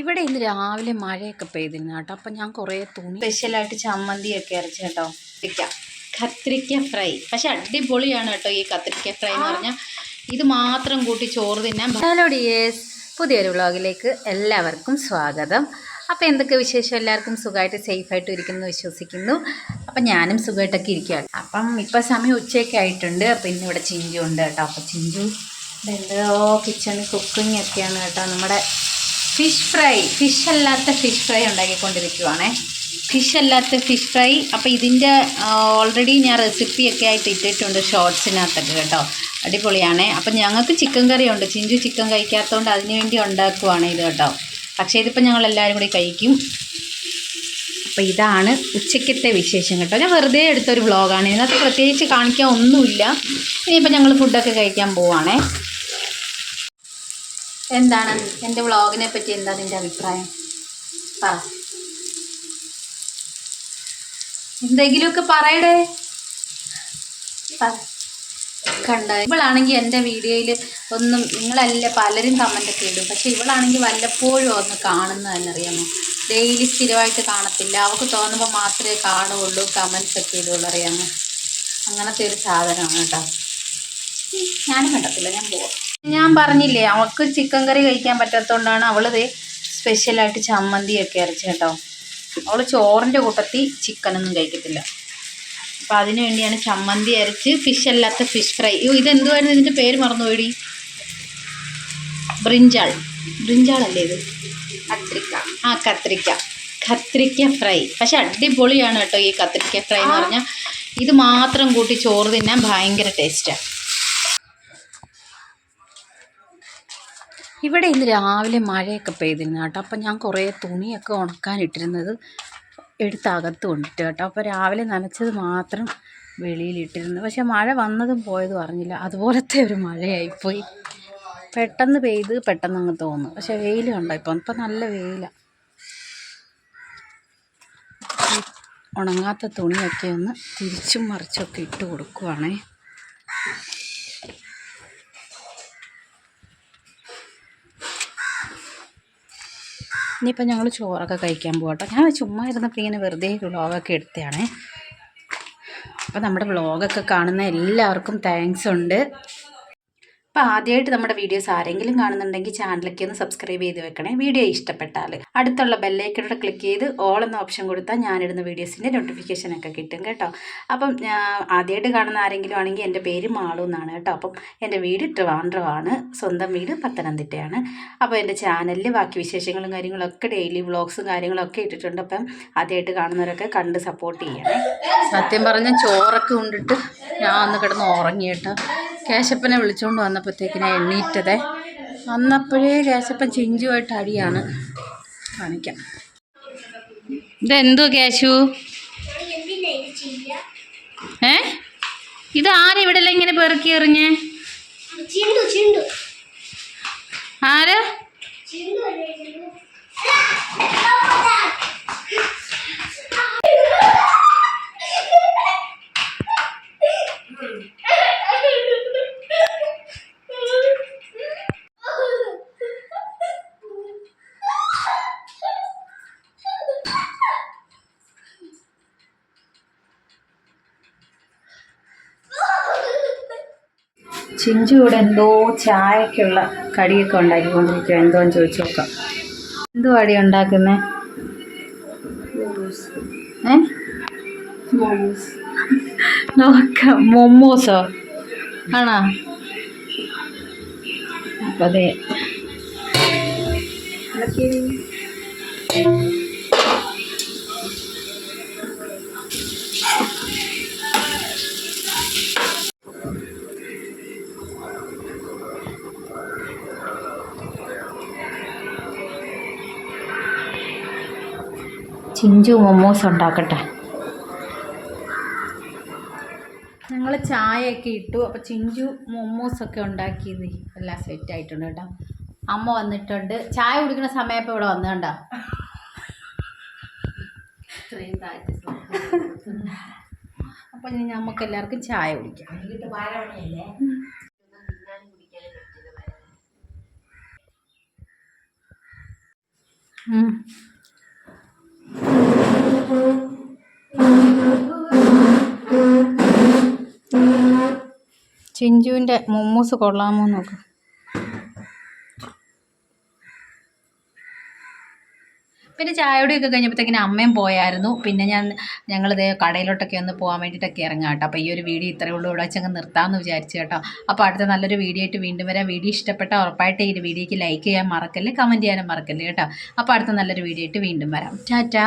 ഇവിടെ ഇന്ന് രാവിലെ മഴയൊക്കെ പെയ്തിരുന്നു കേട്ടോ. അപ്പം ഞാൻ കുറേ തുണി സ്പെഷ്യലായിട്ട് ചമ്മന്തിയൊക്കെ അരച്ച് കേട്ടോ. കത്തിരിക്ക ഫ്രൈ പക്ഷെ അടിപൊളിയാണ് കേട്ടോ ഈ കത്തിരിക്ക ഫ്രൈ എന്ന് പറഞ്ഞാൽ. ഇത് മാത്രം കൂട്ടി ചോറ് തിന്നാൻ. ഹലോ ഡിയേഴ്സ്, പുതിയൊരു വ്ളോഗിലേക്ക് എല്ലാവർക്കും സ്വാഗതം. അപ്പോൾ എന്തൊക്കെ വിശേഷം? എല്ലാവർക്കും സുഖമായിട്ട് സേഫായിട്ട് ഇരിക്കുന്നു വിശ്വസിക്കുന്നു. അപ്പം ഞാനും സുഖമായിട്ടൊക്കെ ഇരിക്കുകയാണ്. അപ്പം ഇപ്പോൾ സമയം ഉച്ചയൊക്കെ ആയിട്ടുണ്ട്. അപ്പം ഇന്നിവിടെ ചിഞ്ചു ഉണ്ട് കേട്ടോ. അപ്പോൾ ചിഞ്ചു എന്തോ കിച്ചണിൽ കുക്കിംഗ് ഒക്കെയാണ് കേട്ടോ. നമ്മുടെ ഫിഷ് അല്ലാത്ത ഫിഷ് ഫ്രൈ ഉണ്ടാക്കിക്കൊണ്ടിരിക്കുവാണേ. ഫിഷ് അല്ലാത്ത ഫിഷ് ഫ്രൈ. അപ്പോൾ ഇതിൻ്റെ ഓൾറെഡി ഞാൻ റെസിപ്പിയൊക്കെ ആയിട്ട് ഇട്ടിട്ടുണ്ട് ഷോർട്സിനകത്തൊക്കെ കേട്ടോ. അടിപൊളിയാണ്. അപ്പം ഞങ്ങൾക്ക് ചിക്കൻ കറിയുണ്ട്. ചിഞ്ചു ചിക്കൻ കഴിക്കാത്തതുകൊണ്ട് അതിന് വേണ്ടി ഉണ്ടാക്കുവാണ് ഇത് കേട്ടോ. പക്ഷേ ഇതിപ്പോൾ ഞങ്ങളെല്ലാവരും കൂടി കഴിക്കും. അപ്പോൾ ഇതാണ് ഉച്ചയ്ക്കത്തെ വിശേഷം കേട്ടോ. ഞാൻ വെറുതെ എടുത്തൊരു വ്ളോഗാണ്. ഇതിനകത്ത് പ്രത്യേകിച്ച് കാണിക്കാൻ ഒന്നുമില്ല. ഇനിയിപ്പോൾ ഞങ്ങൾ ഫുഡൊക്കെ കഴിക്കാൻ പോവുകയാണേ. എന്താണ് എൻ്റെ വ്ളോഗിനെ പറ്റി എന്താ നിൻ്റെ അഭിപ്രായം? പറ, എന്തെങ്കിലുമൊക്കെ പറയടേ. കണ്ട, ഇവളാണെങ്കിൽ എൻ്റെ വീഡിയോയിൽ ഒന്നും നിങ്ങളല്ല പലരും കമൻ്റൊക്കെ ഇടും. പക്ഷേ ഇവളാണെങ്കിൽ വല്ലപ്പോഴും ഒന്ന് കാണുന്നത് അറിയാമോ. ഡെയിലി സ്ഥിരമായിട്ട് കാണത്തില്ല. അവൾക്ക് തോന്നുമ്പോൾ മാത്രമേ കാണുകയുള്ളൂ, കമൻസ് ഒക്കെ ഇടുകയുള്ളൂ അറിയാമോ. അങ്ങനത്തെ ഒരു സാധനമാണ് കേട്ടോ. ഞാനും കണ്ടത്തില്ല, ഞാൻ പോവാം. ഞാൻ പറഞ്ഞില്ലേ അവൾക്ക് ചിക്കൻ കറി കഴിക്കാൻ പറ്റാത്തതുകൊണ്ടാണ് അവളിത് സ്പെഷ്യലായിട്ട് ചമ്മന്തിയൊക്കെ അരച്ച് കേട്ടോ. അവൾ ചോറിൻ്റെ കൂട്ടത്തിൽ ചിക്കനൊന്നും കഴിക്കത്തില്ല. അപ്പോൾ അതിന് വേണ്ടിയാണ് ചമ്മന്തി അരച്ച് ഫിഷ് അല്ലാത്ത ഫിഷ് ഫ്രൈ. ഇതെന്തുവായിരുന്നു ഇതിൻ്റെ പേര് മറന്നുപോയി? ബ്രിഞ്ചാളല്ലേ ഇത്? കത്തിരിക്ക ഫ്രൈ. പക്ഷെ അടിപൊളിയാണ് കേട്ടോ ഈ കത്തിരിക്ക ഫ്രൈ എന്ന് പറഞ്ഞാൽ. ഇത് മാത്രം കൂട്ടി ചോറ് തിന്നാൻ ഭയങ്കര ടേസ്റ്റാണ്. ഇവിടെ ഇന്ന് രാവിലെ മഴയൊക്കെ പെയ്തിരുന്നു കേട്ടോ. അപ്പം ഞാൻ കുറേ തുണിയൊക്കെ ഉണക്കാനിട്ടിരുന്നത് എടുത്തകത്ത് കൊണ്ടിട്ട് കേട്ടോ. അപ്പോൾ രാവിലെ നനച്ചത് മാത്രം വെളിയിലിട്ടിരുന്നു. പക്ഷെ മഴ വന്നതും പോയതും അറിഞ്ഞില്ല. അതുപോലത്തെ ഒരു മഴയായിപ്പോയി. പെട്ടെന്ന് പെയ്ത് പെട്ടെന്ന് അങ്ങ് തോന്നും. പക്ഷെ വെയിൽ കണ്ടോ ഇപ്പം നല്ല വെയിലാണ്. ഉണങ്ങാത്ത തുണിയൊക്കെ ഒന്ന് തിരിച്ചും മറിച്ചൊക്കെ ഇട്ട് കൊടുക്കുവാണേ. ഇനിയിപ്പോൾ ഞങ്ങൾ ചോറൊക്കെ കഴിക്കാൻ പോകട്ടോ. ഞാൻ ചുമ്മാ ഇരുന്നപ്പോൾ ഇങ്ങനെ വെറുതെ വ്ളോഗൊക്കെ എടുത്തതാണേ. അപ്പോൾ നമ്മുടെ വ്ളോഗൊക്കെ കാണുന്ന എല്ലാവർക്കും താങ്ക്സ് ഉണ്ട്. അപ്പോൾ ആദ്യമായിട്ട് നമ്മുടെ വീഡിയോസ് ആരെങ്കിലും കാണുന്നുണ്ടെങ്കിൽ ചാനലൊക്കെ ഒന്ന് സബ്സ്ക്രൈബ് ചെയ്ത് വെക്കണേ. വീഡിയോ ഇഷ്ടപ്പെട്ടാൽ അടുത്തുള്ള ബെല്ലൈക്കണോടെ ക്ലിക്ക് ചെയ്ത് ഓൾ എന്ന ഓപ്ഷൻ കൊടുത്താൽ ഞാനിടുന്ന വീഡിയോസിൻ്റെ നോട്ടിഫിക്കേഷനൊക്കെ കിട്ടും കേട്ടോ. അപ്പം ആദ്യമായിട്ട് കാണുന്ന ആരെങ്കിലും ആണെങ്കിൽ എൻ്റെ പേര് മാളു എന്നാണ് കേട്ടോ. അപ്പം എൻ്റെ വീട് ട്രിവാൻഡ്രമാണ്, സ്വന്തം വീട് പത്തനംതിട്ടയാണ്. അപ്പോൾ എൻ്റെ ചാനലിൽ ബാക്കി വിശേഷങ്ങളും കാര്യങ്ങളൊക്കെ ഡെയിലി വ്ളോഗ്സും കാര്യങ്ങളൊക്കെ ഇട്ടിട്ടുണ്ട്. അപ്പം ആദ്യമായിട്ട് കാണുന്നവരൊക്കെ കണ്ട് സപ്പോർട്ട് ചെയ്യണേ. സത്യം പറഞ്ഞാൽ ചോറൊക്കെ ഉണ്ടിട്ട് ഞാൻ ഒന്ന് കിടന്ന് ഉറങ്ങി കേട്ടോ. കേശപ്പനെ വിളിച്ചുകൊണ്ട് വന്നപ്പോഴത്തേക്കിനെ എണ്ണീറ്റതേ. വന്നപ്പോഴേ കേശപ്പൻ ചിഞ്ചുമായിട്ട് അടിയാണ്. കാണിക്കാം. ഇതെന്തോ കേശു? ഇത് ആരിവിടെ എല്ലാം ഇങ്ങനെ പെറുക്കി എറിഞ്ഞേ? ആര്? ചിഞ്ചു ഇവിടെ എന്തോ ചായക്കുള്ള കടിയൊക്കെ ഉണ്ടാക്കിക്കൊണ്ടിരിക്കുക. എന്തോന്ന് ചോദിച്ചു നോക്കാം. എന്തോ അടി ഉണ്ടാക്കുന്നേ? നോക്കാം. മൊമോസോ ആണോ? അപ്പം അതെ. ചിഞ്ചു മൊമോസ് ഉണ്ടാക്കട്ടെ. ഞങ്ങൾ ചായയൊക്കെ ഇട്ടു. അപ്പോൾ ചിഞ്ചു മൊമോസൊക്കെ ഉണ്ടാക്കിയത് എല്ലാം സെറ്റായിട്ടുണ്ട് കേട്ടോ. അമ്മ വന്നിട്ടുണ്ട്. ചായ കുടിക്കുന്ന സമയം ഇപ്പോൾ ഇവിടെ വന്നു കണ്ടോ. അപ്പോൾ ഇനി നമുക്ക് എല്ലാവർക്കും ചായ കുടിക്കാം. ചിഞ്ചുവിൻ്റെ മൊമ്മൂസ് കൊള്ളാമോ നോക്ക്. പിന്നെ ചായയോടെയൊക്കെ കഴിഞ്ഞപ്പോഴത്തേക്കിന് അമ്മയും പോയായിരുന്നു. പിന്നെ ഞങ്ങളിത് കടയിലോട്ടൊക്കെ ഒന്ന് പോകാൻ വേണ്ടിയിട്ടൊക്കെ ഇറങ്ങാം കേട്ടോ. അപ്പോൾ ഈ ഒരു വീഡിയോ ഇത്രയേ ഉള്ളൂ. ഇവിടെ വെച്ചങ്ങ് നിർത്താമെന്ന് വിചാരിച്ചു കേട്ടോ. അപ്പോൾ അടുത്ത നല്ലൊരു വീഡിയോ ആയിട്ട് വീണ്ടും വരാം. വീഡിയോ ഇഷ്ടപ്പെട്ടാൽ ഉറപ്പായിട്ട് ഈ വീഡിയോയ്ക്ക് ലൈക്ക് ചെയ്യാൻ മറക്കല്ലേ, കമൻറ്റ് ചെയ്യാനും മറക്കല്ലേ കേട്ടോ. അപ്പോൾ അടുത്ത നല്ലൊരു വീഡിയോ ആയിട്ട് വീണ്ടും വരാം. ടാറ്റാ.